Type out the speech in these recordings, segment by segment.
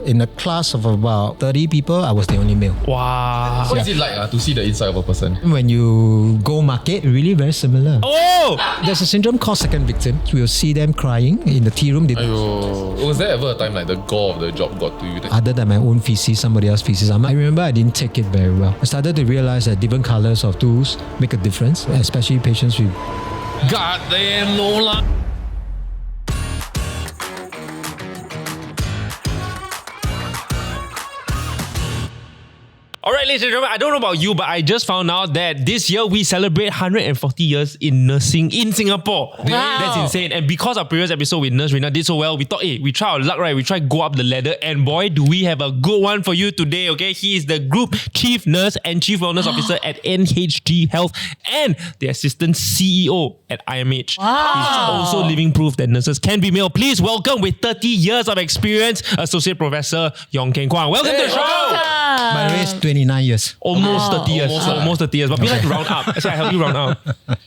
in a class of about 30 people, I was the only male. Wow. What is it like to see the inside of a person? When you go market, really very similar. Oh! There's a syndrome called second victim. We'll see them crying in the tea room. Aiyo. Was there ever a time like the gore of the job got to you? Other than my own feces, somebody else's feces. I remember I didn't take it very well. I started to realize that different colors of tools make a difference, especially patients with... God damn, no lah. Alright, ladies and gentlemen, I don't know about you, but I just found out that this year we celebrate 140 years in nursing in Singapore. Wow. That's insane. And because our previous episode with Nurse Rina did so well, we thought, hey, we try our luck, right? We try go up the ladder, and boy, do we have a good one for you today, okay? He is the Group Chief Nurse and Chief Wellness Officer at NHG Health and the Assistant CEO at IMH. Wow. He's also living proof that nurses can be male. Please welcome, with 30 years of experience, Associate Professor Yong Keng Kwang. Welcome to the show! My race, 29 years. Almost 30 years. Almost 30 years. But we like to round up. Actually, I help you round up.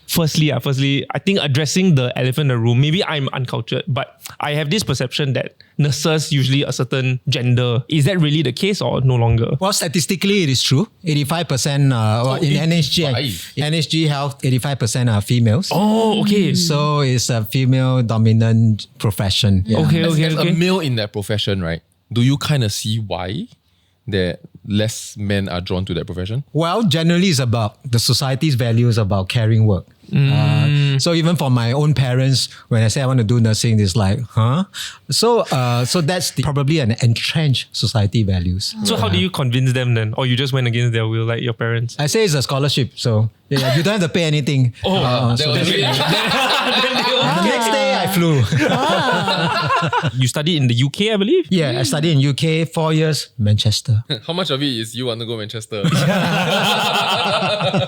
Firstly, I think addressing the elephant in the room, maybe I'm uncultured, but I have this perception that nurses usually a certain gender. Is that really the case or no longer? Well, statistically, it is true. 85% in NHG Health, 85% are females. Oh, okay. So it's a female-dominant profession. Yeah. Okay. As a male in that profession, right? Do you kind of see why that less men are drawn to that profession? Well, generally it's about the society's values about caring work. So even for my own parents, when I say I want to do nursing, it's like, huh? So that's probably an entrenched society values. So how do you convince them then? Or you just went against their will like your parents? I say it's a scholarship, so yeah, you don't have to pay anything. The next day I flew. You studied in the UK, I believe? Yeah, I studied in UK 4 years, Manchester. How much of it is you want to go Manchester?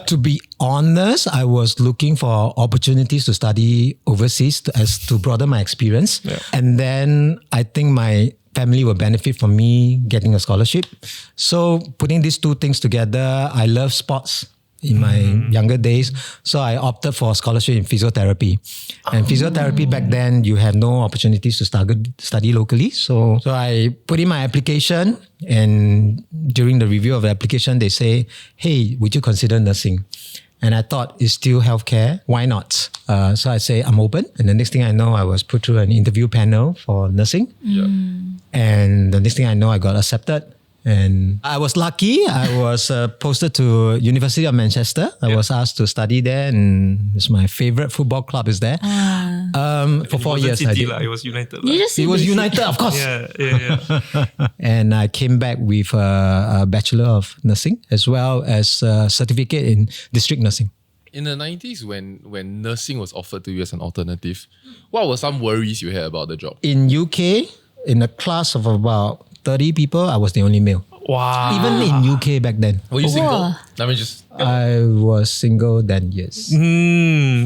To be honest, I was looking for opportunities to study overseas to broaden my experience. Yeah. And then I think my family will benefit from me getting a scholarship. So putting these two things together, I love sports in my younger days. So I opted for a scholarship in physiotherapy. And physiotherapy back then, you have no opportunities to study locally. So I put in my application, and during the review of the application, they say, hey, would you consider nursing? And I thought, it's still healthcare. Why not? So I say, I'm open. And the next thing I know, I was put through an interview panel for nursing. Yeah. And the next thing I know, I got accepted. And I was lucky. I was posted to University of Manchester. I was asked to study there, and it's my favorite football club is there. For 4 years. City, it was United. It was United, of course. Yeah. And I came back with a Bachelor of Nursing as well as a certificate in district nursing. In the 90s, when nursing was offered to you as an alternative, what were some worries you had about the job? In UK, in a class of about 30 people, I was the only male. Wow. Even in UK back then. Were you single? I was single then, yes.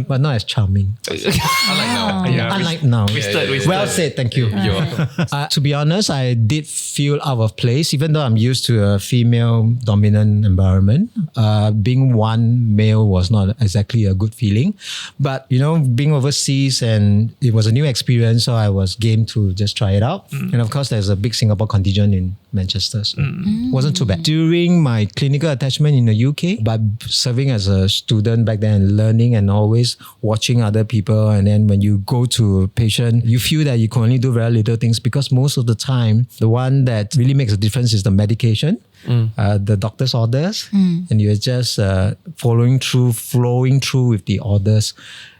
But not as charming. Unlike now. Unlike now. Wasted. Well said, thank you. To be honest, I did feel out of place, even though I'm used to a female-dominant environment. Being one male was not exactly a good feeling. But, being overseas, and it was a new experience, so I was game to just try it out. And of course, there's a big Singapore contingent in Manchester, so wasn't too bad. During my clinical attachment in the UK, but serving as a student back then and learning and always watching other people, and then when you go to a patient, you feel that you can only do very little things, because most of the time, the one that really makes a difference is the medication, the doctor's orders, and you're just flowing through with the orders.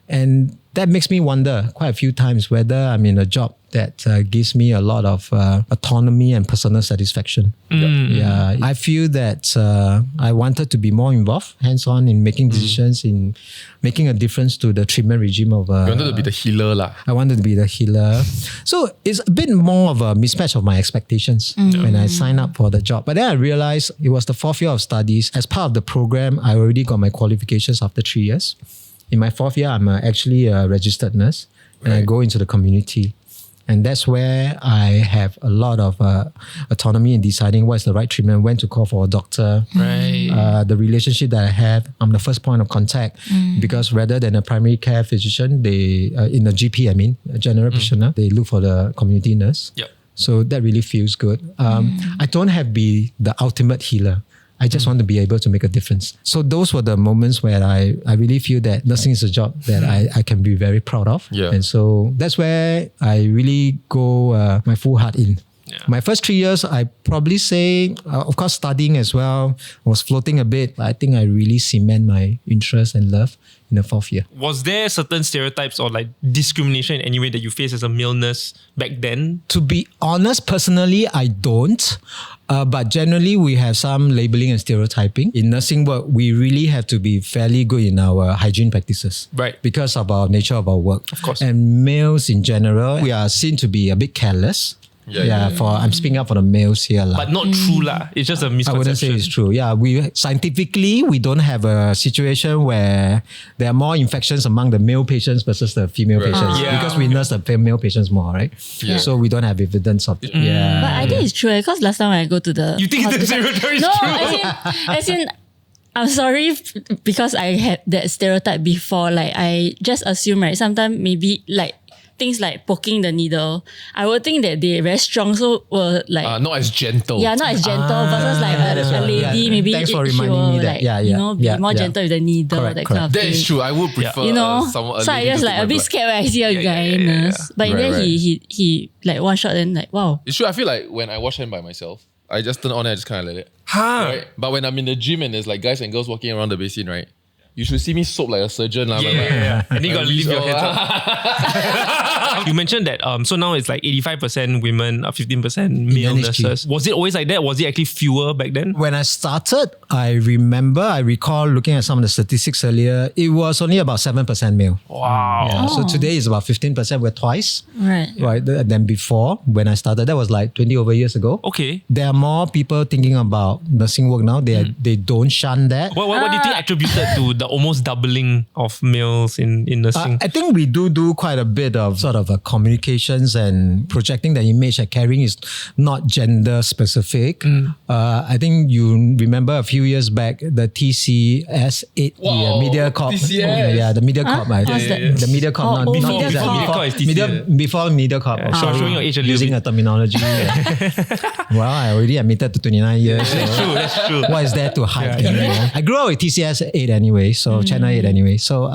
And that makes me wonder quite a few times whether I'm in a job that gives me a lot of autonomy and personal satisfaction. Yeah, I feel that I wanted to be more involved, hands-on in making decisions, in making a difference to the treatment regime of... You wanted to be the healer lah. I wanted to be the healer. So it's a bit more of a mismatch of my expectations when I signed up for the job. But then I realized it was the 4th year of studies. As part of the program, I already got my qualifications after 3 years. In my 4th year, I'm actually a registered nurse, and I go into the community. And that's where I have a lot of autonomy in deciding what is the right treatment, when to call for a doctor. Right. The relationship that I have, I'm the first point of contact, because rather than a primary care physician, they in a GP, a general practitioner, they look for the community nurse. Yep. So that really feels good. I don't have to be the ultimate healer. I just want to be able to make a difference. So those were the moments where I really feel that nursing is a job that I can be very proud of. Yeah. And so that's where I really go my full heart in. Yeah. My first 3 years, I probably say, of course, studying as well, I was floating a bit. But I think I really cement my interest and love in the 4th year. Was there certain stereotypes or like discrimination in any way that you faced as a male nurse back then? To be honest, personally, I don't. But generally, we have some labeling and stereotyping. In nursing work, we really have to be fairly good in our hygiene practices. Right. Because of our nature of our work. Of course. And males in general, we are seen to be a bit careless. I'm speaking up for the males here. But not true lah. It's just a misconception. I wouldn't say it's true. Yeah, scientifically, we don't have a situation where there are more infections among the male patients versus the female patients. Yeah. Because we nurse the female patients more, right? Yeah. So we don't have evidence of it. Yeah. But I think it's true because last time when I go to the You think the stereotype is no, true? as in, I'm sorry because I had that stereotype before. Like I just assume, right? Sometimes maybe like things like poking the needle, I would think that they're very strong, so were like not as gentle. not as gentle versus like a lady. Yeah. Maybe Thanks for she reminding will me that. like, be more gentle with the needle, Correct, that kind of That thing. is true. I would prefer someone. So I just like a bit scared when I see a guy nurse. But in the end, he like one shot, then like wow. It's true. I feel like when I wash hand by myself, I just turn on and I just kind of let it. Huh? Right? But when I'm in the gym and there's like guys and girls walking around the basin, right? You should see me soap like a surgeon. Yeah. And then you gotta leave your hands up. You mentioned that so now it's like 85% women, 15% male NHG. nurses. Was it always like that? Was it actually fewer back then? When I started, I recall looking at some of the statistics earlier, it was only about 7% male. Wow. Yeah, so today is about 15%. We're twice. Right. Than before when I started. That was like 20 over years ago. Okay. There are more people thinking about nursing work now. They don't shun that. What do you think attributed to the almost doubling of males in nursing? I think we do quite a bit of sort of communications and projecting the image that caring is not gender specific. I think you remember a few years back the TCS8, the MediaCorp. TCS. The MediaCorp. What's that? The MediaCorp. Before before MediaCorp. Yeah, showing your age a little using bit. a terminology. Well, I already admitted to 29 years. That's true. What is there to hide anymore? I grew up with TCS8 anyway, so Channel 8 anyway. So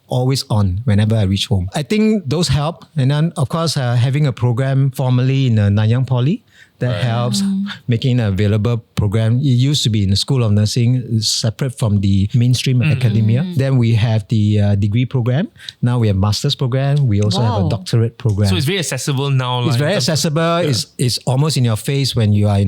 always on whenever I reach home. I think those help. And then of course having a program formally in Nanyang Poly that helps, making an available program. It used to be in the School of Nursing, separate from the mainstream academia. Then we have the degree program. Now we have master's program. We also have a doctorate program. So it's very accessible now. It's very accessible. It's almost in your face when you are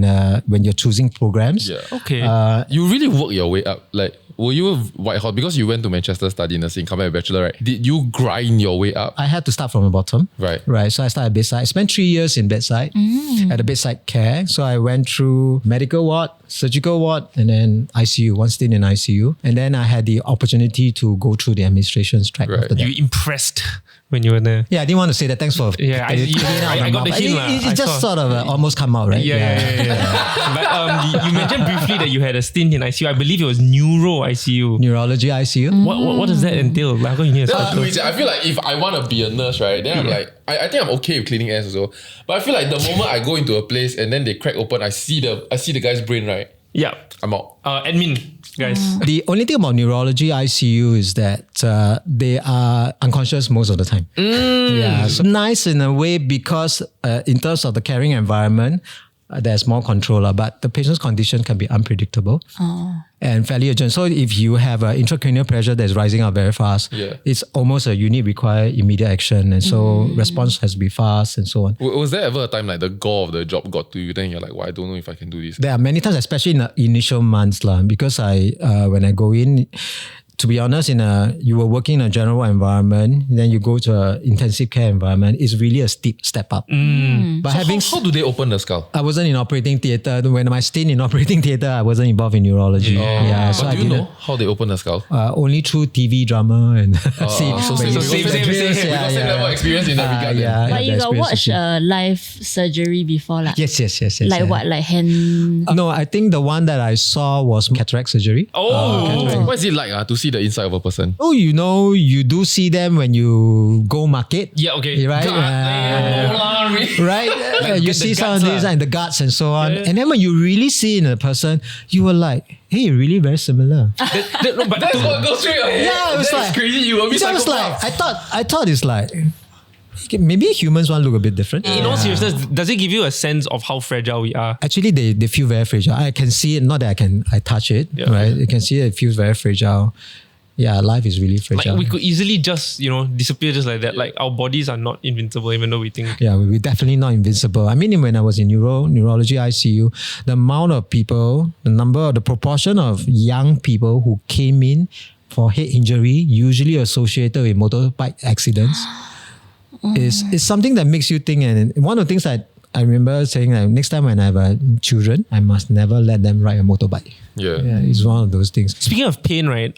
when you're choosing programs. Yeah. Okay. You really work your way up. Like, were you white hot because you went to Manchester study nursing, come back bachelor, right? Did you grind your way up? I had to start from the bottom. Right. So I started at bedside. I spent 3 years in bedside at the bedside care. So I went through medical ward, surgical ward, and then ICU, one stint in ICU. And then I had the opportunity to go through the administration's track after that. You impressed when you were there. Yeah, I didn't want to say that. Thanks for Yeah, I got the hint lah. It I just saw. sort of almost come out, right? Yeah. But you mentioned briefly that you had a stint in ICU. I believe it was neuro ICU. Neurology ICU. What does that entail? Like, how come you need a That's special- true. I feel like if I want to be a nurse, right, then I'm like, I think I'm okay with cleaning ass also. But I feel like the moment I go into a place and then they crack open, I see the guy's brain, right? Yeah. I'm out. Admin, guys. The only thing about neurology ICU is that they are unconscious most of the time. Yeah, so nice in a way because in terms of the caring environment, there's more control, but the patient's condition can be unpredictable and fairly urgent. So if you have intracranial pressure that's rising up very fast, it's almost a unit require immediate action, and so response has to be fast and so on. Was there ever a time like the gore of the job got to you? Then you're like, well, I don't know if I can do this. There are many times, especially in the initial months, because when I go in, to be honest, you were working in a general environment, then you go to an intensive care environment, it's really a steep step up. But How do they open the skull? I wasn't in operating theatre. When I stayed in operating theatre, I wasn't involved in neurology. So But I do you didn't. know how they open the skull? Only through TV drama and So same level experience in that regard. But you got watch live surgery before, like Yes. like what, like hand? No, I think the one that I saw was cataract surgery. What is it like to see the inside of a person? Oh, you do see them when you go market. Yeah, okay. Right? Right? You the see some of guts these lah. and the guts and so on. Yeah. And then when you really see in a person, you were like, hey, really very similar. No, but That's what goes through your head. Yeah, it was That's like crazy. You were So I was like, psychopath. I thought it's like, okay, maybe humans want to look a bit different. in all seriousness, does it give you a sense of how fragile we are? Actually, they feel very fragile. I can see it, not that I touch it, Yeah. right? You can see it feels very fragile. Yeah, life is really Like fragile. we could easily just, disappear just like that. Like our bodies are not invincible, even though we think. Yeah, we're definitely not invincible. I mean, when I was in neurology ICU, the amount of people, the proportion of young people who came in for head injury, usually associated with motorbike accidents, is something that makes you think. And one of the things that I remember saying that next time when I have children, I must never let them ride a motorbike. Yeah. Yeah, it's one of those things. Speaking of pain, right?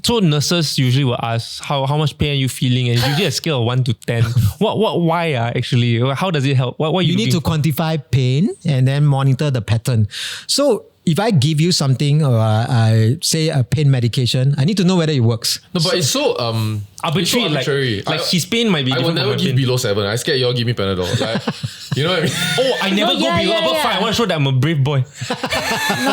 So nurses usually will ask how much pain are you feeling, and it's usually a scale of 1 to 10. Why actually? How does it help? What You need to quantify pain and then monitor the pattern. So if I give you something or I say a pain medication, I need to know whether it works. No, but it's so arbitrary. it's so arbitrary. Like his pain might be I will different from never my give pain. below 7. I scared you all give me Panadol. Like, you know what I mean? Oh, I never No, go yeah, below yeah, above yeah. 5. I want to show that I'm a brave boy. No,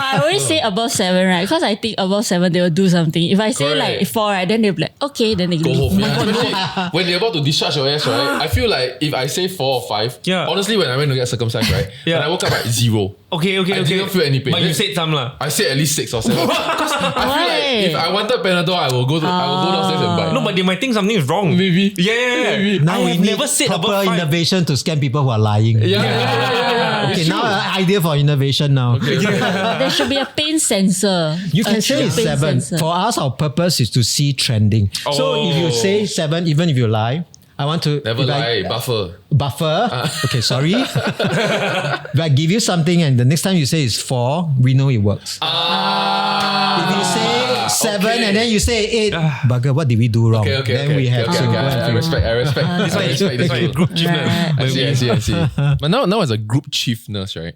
I always say above 7, right? Because I think above 7 they will do something. If I say Correct. like 4, right, then they'll be like, okay, then they Go leave. home. Yeah, especially when they're about to discharge your ass, right? I feel like if I say 4 or 5, Yeah. honestly, when I went to get circumcised, right? Yeah. When I woke up at 0. Okay. I didn't feel any pain. But you Then- said some lah. I said at least 6 or 7. Because I feel Why? like if I wanted Panadol, I will go downstairs and buy. No, but they might think something is wrong. Maybe. Yeah. Maybe. Now I we have need never said proper above 5. innovation to scam people who are lying. Yeah. Okay, It's now true. an idea for innovation now. There should be a pain sensor. You can A say it's pain 7. sensor. For us, our purpose is to see trending. So if you say 7, even if you lie, I want to Never if lie, buffer. Buffer. Okay, sorry. If I give you something and the next time you say it's 4, we know it works. If you say 7 okay. and then you say 8, bugger, what did we do wrong? Okay. Then we have to go and I figure- respect. I respect That's why this. group chief nurse. I see. But now as a group chief nurse, right?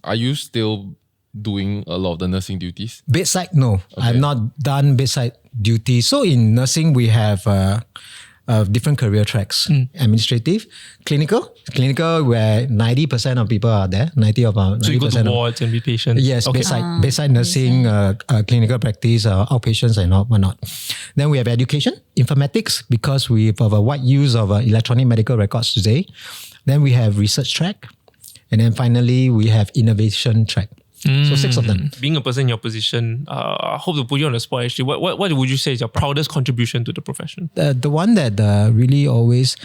Are you still doing a lot of the nursing duties? Bedside, no. I've not done bedside duty. So in nursing, we have different career tracks. Administrative, clinical, where 90% of people are there. 90 of our 90% So you go to of- wards and be patient. Yes, Okay. bedside nursing, clinical practice, outpatients and whatnot. Then we have education, informatics, because we have a wide use of electronic medical records today. Then we have research track. And then finally, we have innovation track. So 6 of them. Being a person in your position, I hope to put you on the spot actually. What would you say is your proudest contribution to the profession? The one that really always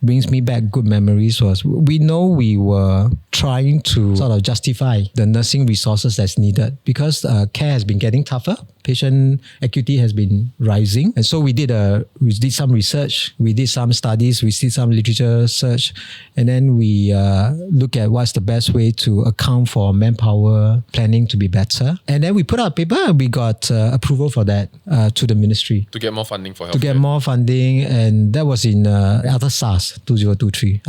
brings me back good memories was we know we were trying to sort of justify the nursing resources that's needed because care has been getting tougher. Patient acuity has been rising. And so we did some research, we did some studies, we did some literature search, and then we look at what's the best way to account for manpower planning to be better. And then we put out a paper and we got approval for that to the ministry. To get more funding for healthcare. To get more funding, and that was in after SARS 2003.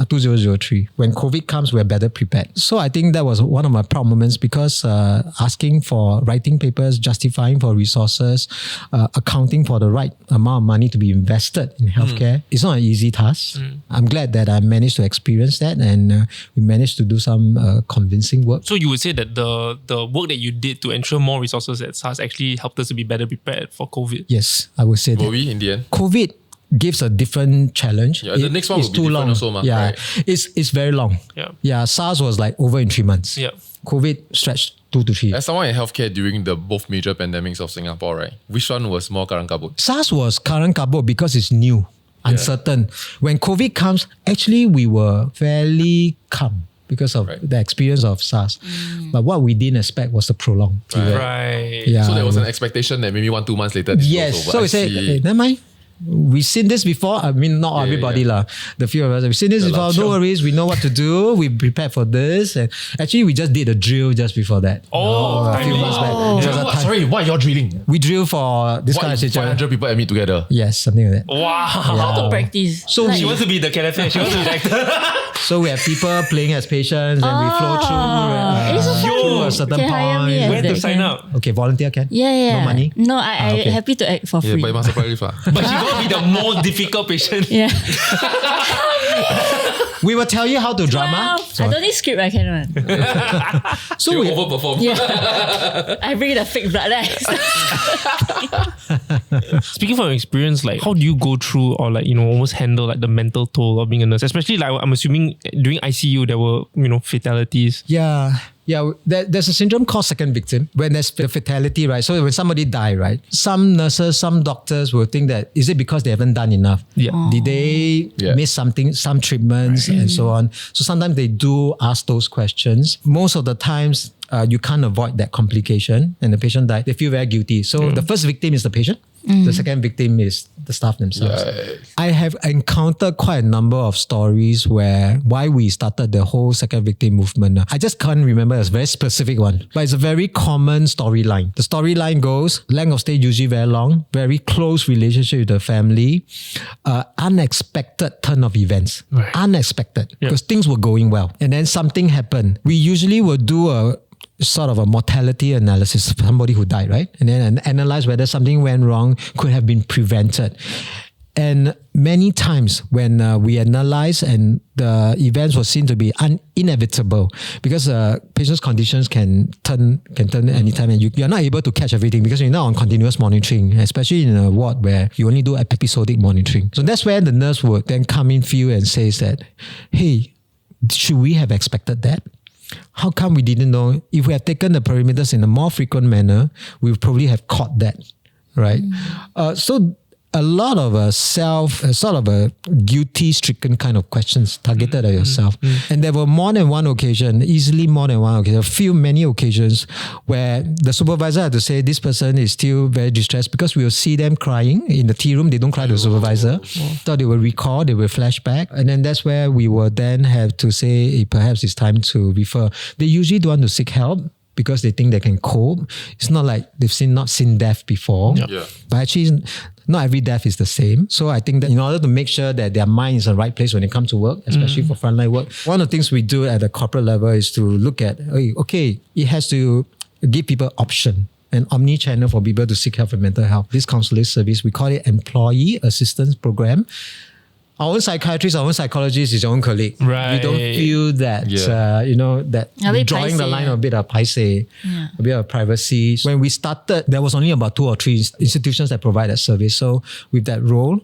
When COVID comes, we're better prepared. So I think that was one of my proud moments because asking for writing papers, justifying for resources, accounting for the right amount of money to be invested in healthcare, it's not an easy task. I'm glad that I managed to experience that, and we managed to do some convincing work. So you would say that the work that you did to ensure more resources at SARS actually helped us to be better prepared for COVID. Yes, I would say Were that. we in the end? COVID gives a different challenge. Yeah, the next one it's will be too different long. also, ma, Yeah, right? it's very long. Yeah. SARS was like over in 3 months. Yeah. COVID stretched 2 to 3. As someone in healthcare during the both major pandemics of Singapore, right? Which one was more karang kabut? SARS was current kabut because it's new, uncertain. When COVID comes, actually we were fairly calm because of the experience of SARS. But what we didn't expect was the prolonged period. Right. Yeah. So there was an expectation that maybe 1-2 months later. This Yes. was over. So I we said, see. hey, never mind. We've seen this before. I mean, not everybody lah. The few of us, we've seen this before. No worries. We know what to do. We prepared for this. And actually, we just did a drill just before that. Oh, a few months back. Oh. It was a time- Sorry, what you're drilling? We drill for this kind of What, situation. 500 people admit together? Yes, something like that. Wow. How to practice? So She wants to be the calefare. She wants to be the actor. So we have people playing as patients and we flow through. It's so Yo, a certain Can hire me point. as Where to that sign can. up? Okay, volunteer can? Yeah. No money? No, I okay. happy to act for Yeah, free. but you must apply leave lah. But she gonna be the most difficult patient. Yeah. We will tell you how to drama. I don't need script, I can run. So You we, overperform. Yeah. I bring the fake blood. Speaking from experience, like how do you go through or like, you know, almost handle like the mental toll of being a nurse? Especially like I'm assuming during ICU there were, you know, fatalities. Yeah. There's a syndrome called second victim when there's the fatality, right? So when somebody die, right? Some nurses, some doctors will think that, is it because they haven't done enough? Yeah. Did they miss something, some treatments and so on? So sometimes they do ask those questions. Most of the times, you can't avoid that complication and the patient died. They feel very guilty. So the first victim is the patient. The second victim is the staff themselves. I have encountered quite a number of stories why we started the whole second victim movement. I just can't remember a very specific one, but it's a very common storyline. The storyline goes, length of stay usually very long, very close relationship with the family, unexpected turn of events. Right. Unexpected, because things were going well. And then something happened. We usually will do a sort of a mortality analysis of somebody who died, right? And then analyze whether something went wrong, could have been prevented. And many times when we analyze and the events were seen to be inevitable because patient's conditions can turn anytime and you're not able to catch everything because you're not on continuous monitoring, especially in a ward where you only do episodic monitoring. So that's where the nurse would then come in field and says that, hey, should we have expected that? How come we didn't know? If we had taken the perimeters in a more frequent manner, we would probably have caught that, right? So a lot of sort of a guilty-stricken kind of questions targeted at yourself. And there were more than one occasion, easily more than one occasion, many occasions where the supervisor had to say, this person is still very distressed because we will see them crying in the tea room. They don't cry to the supervisor. So they will recall, they will flash back. And then that's where we will then have to say, perhaps it's time to refer. They usually don't want to seek help because they think they can cope. It's not like they've not seen death before. Yeah. But actually, not every death is the same. So I think that in order to make sure that their mind is in the right place when it comes to work, especially for frontline work, one of the things we do at the corporate level is to look at, okay, it has to give people option. An omni-channel for people to seek help for mental health. This counselling service, we call it Employee Assistance Program. Our own psychiatrist, our own psychologist is your own colleague. Right. We don't feel that, that A bit drawing the paiseh, line a bit of paiseh, a bit of privacy. When we started, there was only about 2 or 3 institutions that provide that service. So with that role,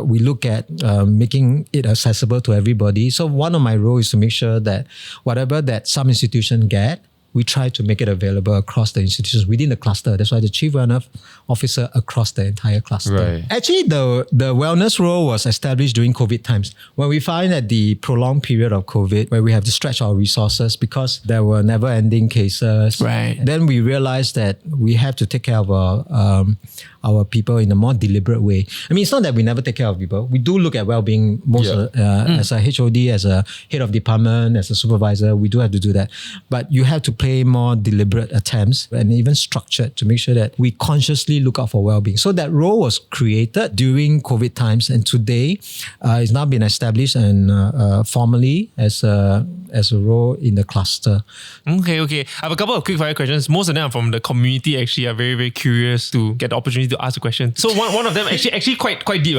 we look at making it accessible to everybody. So one of my roles is to make sure that whatever that some institution get, we try to make it available across the institutions within the cluster. That's why the Chief Wellness Officer across the entire cluster. Right. Actually, the wellness role was established during COVID times. When we find that the prolonged period of COVID, where we have to stretch our resources because there were never-ending cases, Right. then we realized that we have to take care of our people in a more deliberate way. I mean, it's not that we never take care of people. We do look at well-being as a HOD, as a head of department, as a supervisor. We do have to do that. But you have to play more deliberate attempts and even structured to make sure that we consciously look out for well-being. So that role was created during COVID times, and today it's now been established and formally as a role in the cluster. Okay. I have a couple of quick fire questions. Most of them are from the community. Actually, are very, very curious to get the opportunity to ask a question. So one of them actually quite deep.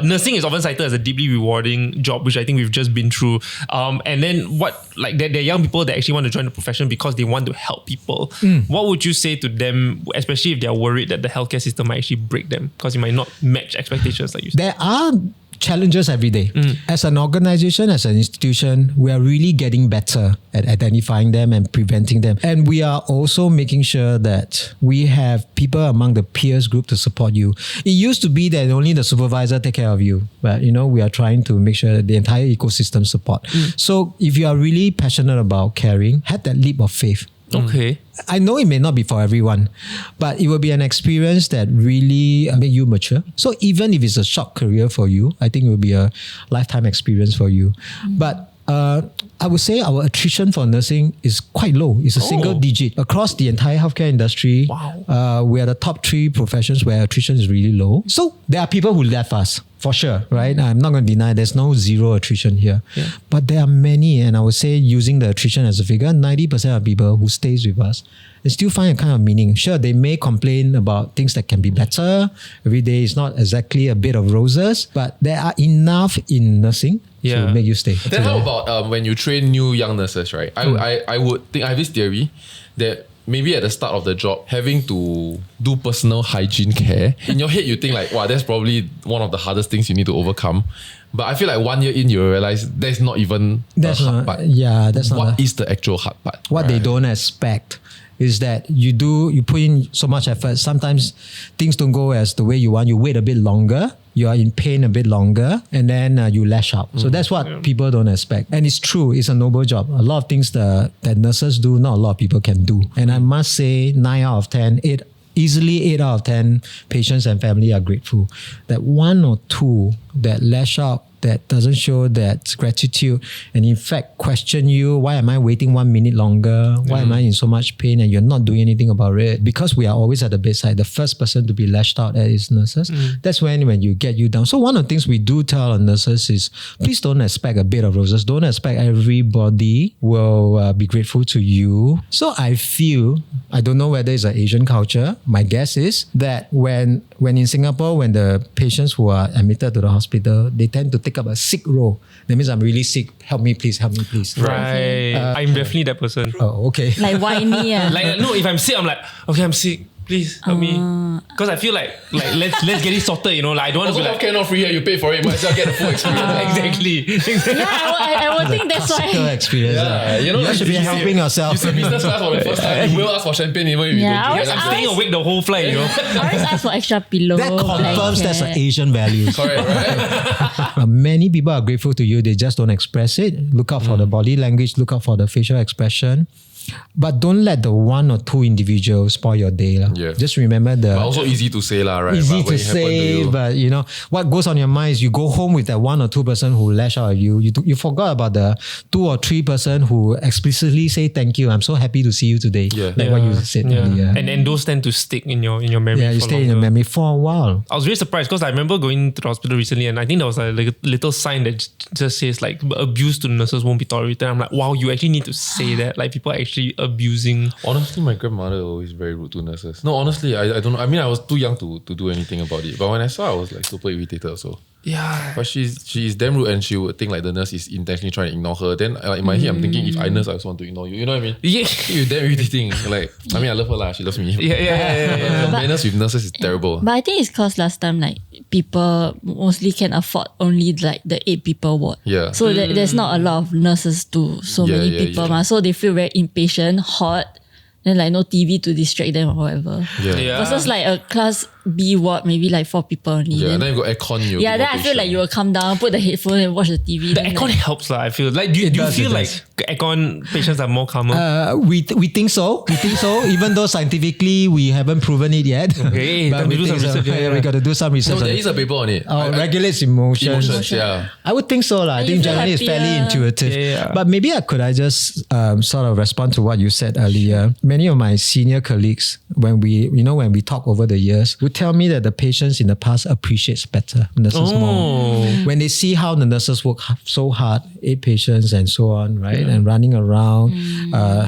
Nursing is often cited as a deeply rewarding job, which I think we've just been through. And then there are young people that actually want to join the profession because they want to help people. What would you say to them, especially if they're worried that the healthcare system might actually break them because it might not match expectations like you said? There are challenges every day. As an organization, as an institution, we are really getting better at identifying them and preventing them. And we are also making sure that we have people among the peers group to support you. It used to be that only the supervisor take care of you, but we are trying to make sure that the entire ecosystem support. So if you are really passionate about caring, have that leap of faith. Okay. I know it may not be for everyone, but it will be an experience that really make you mature. So even if it's a short career for you, I think it will be a lifetime experience for you. But I would say our attrition for nursing is quite low. It's a single digit across the entire healthcare industry. Wow. We are the top 3 professions where attrition is really low. So there are people who left us for sure, right? I'm not going to deny there's no zero attrition here. But there are many, and I would say using the attrition as a figure, 90% of people who stays with us, they still find a kind of meaning. Sure, they may complain about things that can be better. Every day is not exactly a bed of roses, but there are enough in nursing to make you stay. Then how about when you train new young nurses, right? I would think, I have this theory that maybe at the start of the job, having to do personal hygiene care, in your head you think like, wow, that's probably one of the hardest things you need to overcome. But I feel like 1 year in, you realize that's not even the hard part. Yeah, that's not. What is the actual hard part? What they don't expect is that you put in so much effort. Sometimes things don't go as the way you want. You wait a bit longer. You are in pain a bit longer, and then you lash out. So that's what people don't expect. And it's true, it's a noble job. A lot of things that nurses do, not a lot of people can do. And I must say, 9 out of 10, easily 8 out of 10 patients and family are grateful. That 1 or 2 that lash out, that doesn't show that gratitude, and in fact question you, why am I waiting 1 minute longer? Why am I in so much pain and you're not doing anything about it? Because we are always at the bedside. The first person to be lashed out at is nurses. That's when you get you down. So one of the things we do tell our nurses is, please don't expect a bed of roses. Don't expect everybody will be grateful to you. So I feel, I don't know whether it's an Asian culture. My guess is that when in Singapore, when the patients who are admitted to the hospital, they tend to take up a sick role. That means I'm really sick. Help me, please. Help me, please. Right. I'm definitely that person. Oh, okay. Like whiny. Like, no, if I'm sick, I'm like, okay, I'm sick. Please help me. Because I feel like let's get it sorted, Like I don't want to be like, healthcare not free here, you pay for it, might as well get the full experience. exactly. Yeah, I would think that's Classical why. experience. You should be helping yourself. You see business class for the first time, you will ask for champagne even if you Yeah, don't drink. I'm staying awake the whole flight, I always ask for extra pillow. That confirms that's an blanket. Asian value. Correct, right? Many people are grateful to you. They just don't express it. Look out for the body language. Look out for the facial expression. But don't let the 1 or 2 individuals spoil your day. Yeah. Just remember But also easy to say right? easy But when to it happened say, you, but what goes on your mind is you go home with that 1 or 2 person who lash out at you. You forgot about the 2 or 3 person who explicitly say thank you. I'm so happy to see you today. Like what you said earlier. And those tend to stick in your memory. Yeah, you for stay in longer. your memory for a while. I was really surprised because I remember going to the hospital recently and I think there was like a little sign that just says like abuse to nurses won't be tolerated. I'm like, wow, you actually need to say that. Like people are actually abusing. Honestly, my grandmother was always very rude to nurses. No, honestly, I don't know. I mean, I was too young to do anything about it. But when I saw, I was like super irritated also. Yeah. But she's damn rude and she would think like the nurse is intentionally trying to ignore her. Then in my head, I'm thinking if I nurse, I also want to ignore you. You know what I mean? Yeah. You're damn irritating. Like, I mean, I love her lah. She loves me. Yeah. The manners with nurses is terrible. But I think it's because last time like people mostly can afford only like the 8 people ward. Yeah. So there's not a lot of nurses to so Yeah, many yeah, people. yeah. So they feel very impatient, hot. Then like no TV to distract them or whatever. Yeah. Versus like a class B ward, maybe like 4 people only. Yeah, then, then you got aircon. then I feel like you will come down, put the headphone and watch the TV. The then, aircon like, helps lah. I feel like do you does, feel it like does. aircon patients are more calmer? We think so. We think so. Even though scientifically we haven't proven it yet. Okay, But time to we do some think so. research, yeah. We got to do some research. No, on there it. is a paper on it. Regulates emotions. Emotions, yeah. I would think so. I you think feel generally it's fairly happier. intuitive. Yeah. But maybe I just sort of respond to what you said earlier. Many of my senior colleagues, when we talk over the years, would tell me that the patients in the past appreciates better nurses more. When they see how the nurses work so hard, 8 patients and so on, right? And running around,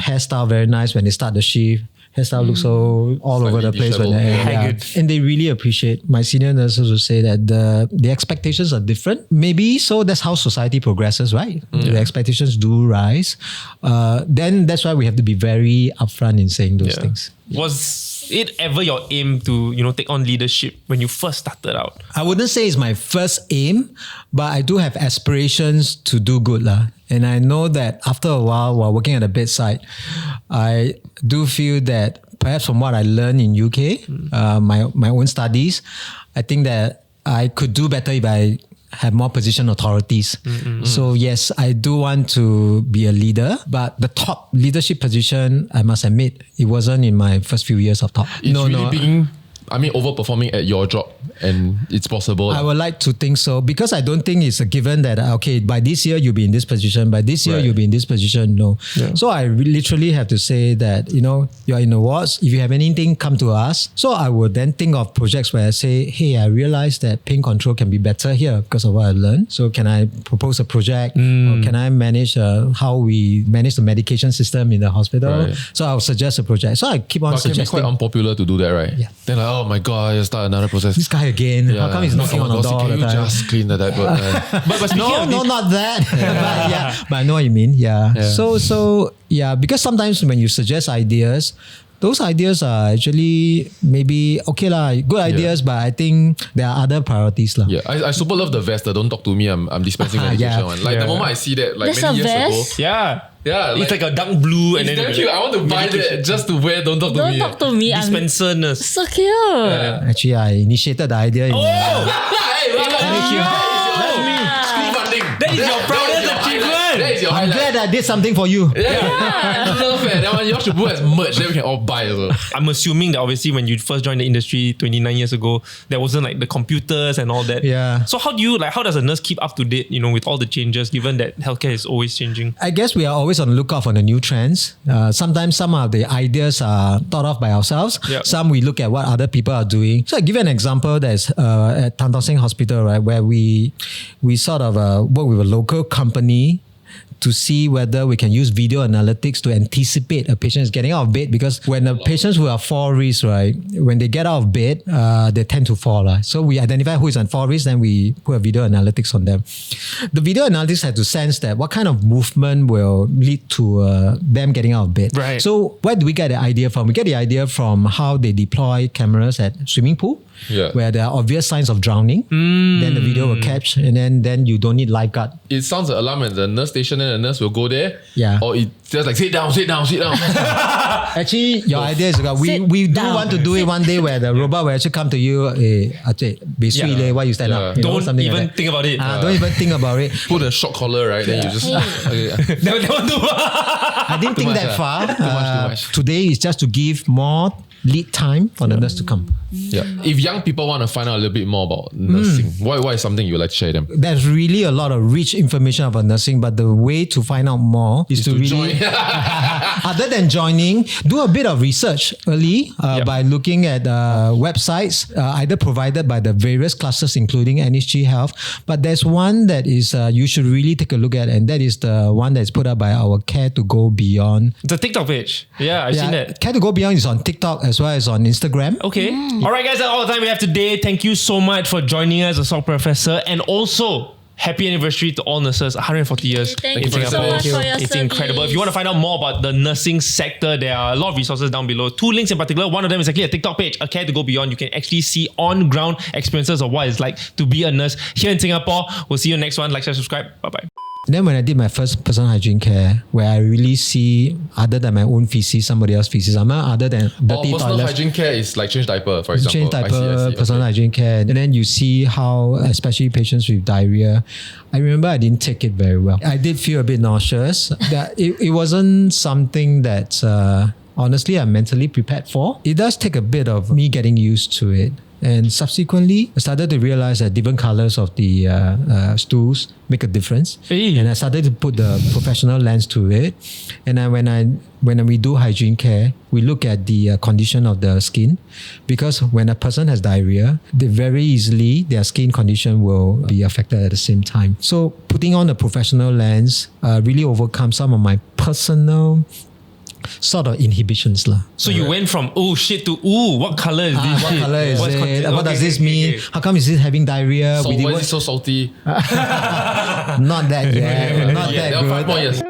hairstyle very nice when they start the shift. Hairstyle looks so all over the place when they're Haggard. and they really appreciate. My senior nurses will say that the expectations are different. Maybe so that's how society progresses, right? The expectations do rise. Then that's why we have to be very upfront in saying those things. Was it ever your aim to take on leadership when you first started out? I wouldn't say it's my first aim, but I do have aspirations to do good lah. And I know that after a while working at the bedside, I do feel that perhaps from what I learned in UK, my own studies, I think that I could do better if I have more position authorities. So yes, I do want to be a leader, but the top leadership position, I must admit, it wasn't in my first few years of top. It's really being overperforming at your job and it's possible. I would like to think so, because I don't think it's a given that, okay, by this year you'll be in this position, by this year Right. you'll be in this position. No. So I literally have to say that, you're in the wards. If you have anything, come to us. So I would then think of projects where I say, hey, I realize that pain control can be better here because of what I've learned. So can I propose a project? Or can I manage how we manage the medication system in the hospital? Right. So I'll suggest a project. So I keep on But it can be suggesting. quite unpopular to do that, right? Yeah. Then like, oh my god, you start another process. This guy again. How come he's knocking on the door all Can the you time? just clean the diaper? But speaking No, of no, this- not that. But I know what you mean. Yeah. So because sometimes when you suggest ideas, those ideas are actually maybe okay lah, good ideas, but I think there are other priorities lah. Yeah, I super love the vest. The don't talk to me. I'm dispensing medication Yeah. one. Like the moment I see that, like There's many a years vest? ago. Yeah. Yeah, It's like a dark blue and it's then damn cute. I want to buy that just to wear. Don't talk to Don't me. talk to me. I'm dispenser nurse. so cute. Actually, I initiated the idea. Oh! Hey, Thank you. That's me. School funding. That is your proudest achievement. That is your I'm highlight. glad I did something for you. Yeah, I love it. That one you all should put as merch. Then we can all buy as well. I'm assuming that obviously when you first joined the industry 29 years ago, there wasn't like the computers and all that. Yeah. So how does a nurse keep up to date, with all the changes, given that healthcare is always changing? I guess we are always on the lookout for the new trends. Sometimes some of the ideas are thought of by ourselves. Yep. Some we look at what other people are doing. So I give you an example. There's at Tan Tock Seng Hospital, right, where we sort of work with a local company to see whether we can use video analytics to anticipate a patient is getting out of bed, because when the patients who are fall risk, right, when they get out of bed, they tend to fall. So we identify who is on fall risk, then we put a video analytics on them. The video analytics had to sense that what kind of movement will lead to them getting out of bed. Right. So where do we get the idea from? We get the idea from how they deploy cameras at swimming pool. Yeah. Where there are obvious signs of drowning, then the video will catch, and then you don't need lifeguard. It sounds an alarm at the nurse station, and the nurse will go there. Yeah. Or it just like sit down. Actually, your idea is we do down. want to do it one day where the robot will actually come to you. Be sweet, Yeah. why you stand Yeah. up? Don't something even like that. think about it. Don't even think about it. Put a shock collar, right? Then you just. Okay. Don't do. I didn't think much, that far. Too much. Today is just to give more lead time for the nurse to come. Yeah. If young people want to find out a little bit more about nursing, why is something you would like to share them? There's really a lot of rich information about nursing, but the way to find out more is to really, join. other than joining, do a bit of research early by looking at websites, either provided by the various clusters, including NHG Health. But there's one that is you should really take a look at, and that is the one that's put up by our Care to Go Beyond. It's a TikTok page. Yeah, I've seen that. Care to Go Beyond is on TikTok as well as on Instagram. Okay. All right, guys, that's all the time we have today. Thank you so much for joining us, Assault Professor, and also happy anniversary to all nurses, 140 years. Thank in you so Singapore. much for your It's service. incredible. If you want to find out more about the nursing sector, there are a lot of resources down below. 2 links in particular. One of them is actually a TikTok page, A Care to Go Beyond. You can actually see on-ground experiences of what it's like to be a nurse here in Singapore. We'll see you next one. Like, share, subscribe. Bye-bye. Then when I did my first personal hygiene care, where I really see, other than my own feces, somebody else's feces, other than dirty Personal toilets, hygiene care is like change diaper, for example. change diaper, I see. personal hygiene care, and then you see how, especially patients with diarrhea, I remember I didn't take it very well. I did feel a bit nauseous. That it wasn't something that honestly I'm mentally prepared for. It does take a bit of me getting used to it. And subsequently, I started to realize that different colors of the stools make a difference. Hey. And I started to put the professional lens to it. And when we do hygiene care, we look at the condition of the skin, because when a person has diarrhea, they very easily their skin condition will be affected at the same time. So putting on a professional lens really overcomes some of my personal sort of inhibitions lah. So you went from, oh shit, to, ooh, what color is this? What shit? color is What's it? content- What does okay, this okay, mean? okay. How come is it having diarrhea? So We why did is it so salty? not that yet. Not Yeah, that there are 5 more good. years.